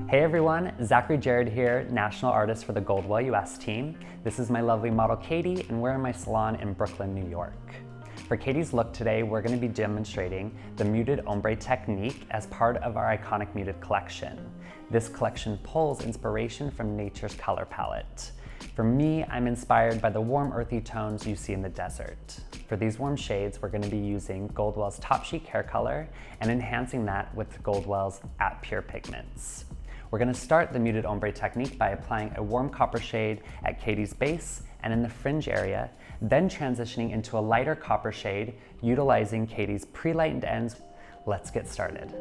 Hey everyone, Zachary Jarid here, National Artist for the Goldwell US team. This is my lovely model Katie, and we're in my salon in Brooklyn, New York. For Katie's look today, we're going to be demonstrating the muted ombre technique as part of our iconic muted collection. This collection pulls inspiration from nature's color palette. For me, I'm inspired by the warm earthy tones you see in the desert. For these warm shades, we're going to be using Goldwell's Topchic hair color and enhancing that with Goldwell's Pure Pigments. We're going to start the muted ombre technique by applying a warm copper shade at Katie's base and in the fringe area, then transitioning into a lighter copper shade utilizing Katie's pre-lightened ends. Let's get started.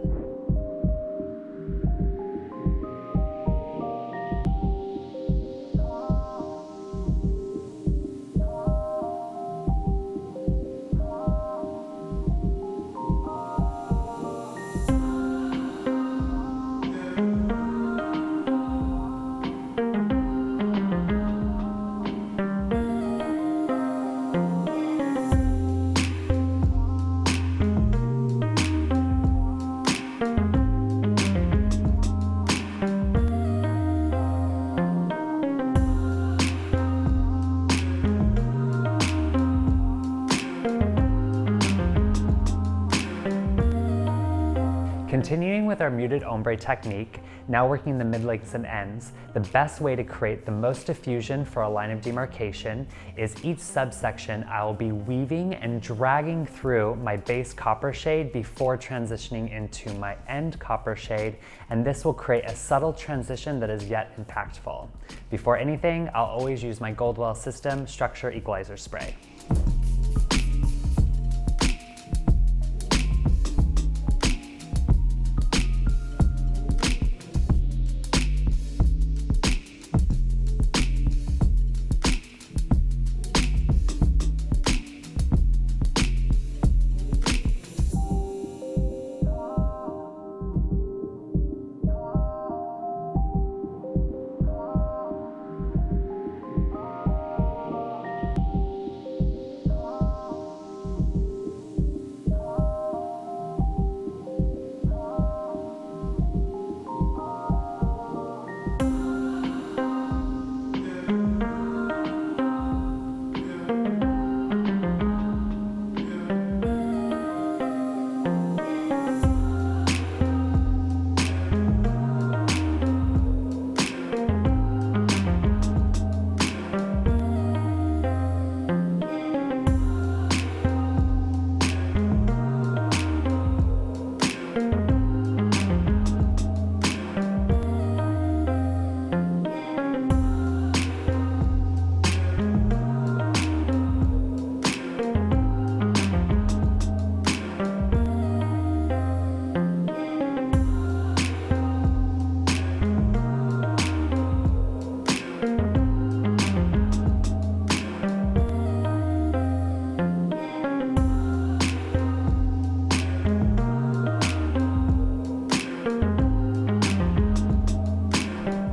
Continuing with our muted ombre technique, now working the mid-lengths and ends, the best way to create the most diffusion for a line of demarcation is each subsection I will be weaving and dragging through my base copper shade before transitioning into my end copper shade, and this will create a subtle transition that is yet impactful. Before anything, I'll always use my Goldwell System Structure Equalizer Spray.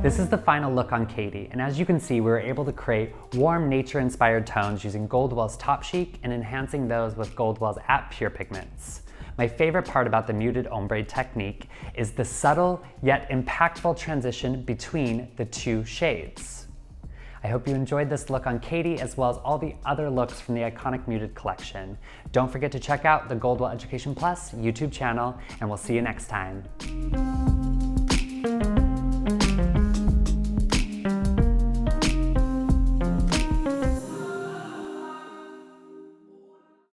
This is the final look on Katie, and as you can see, we were able to create warm nature-inspired tones using Goldwell's Topchic and enhancing those with Goldwell's Pure Pigments. My favorite part about the muted ombre technique is the subtle yet impactful transition between the two shades. I hope you enjoyed this look on Katie as well as all the other looks from the iconic muted collection. Don't forget to check out the Goldwell Education Plus YouTube channel, and we'll see you next time.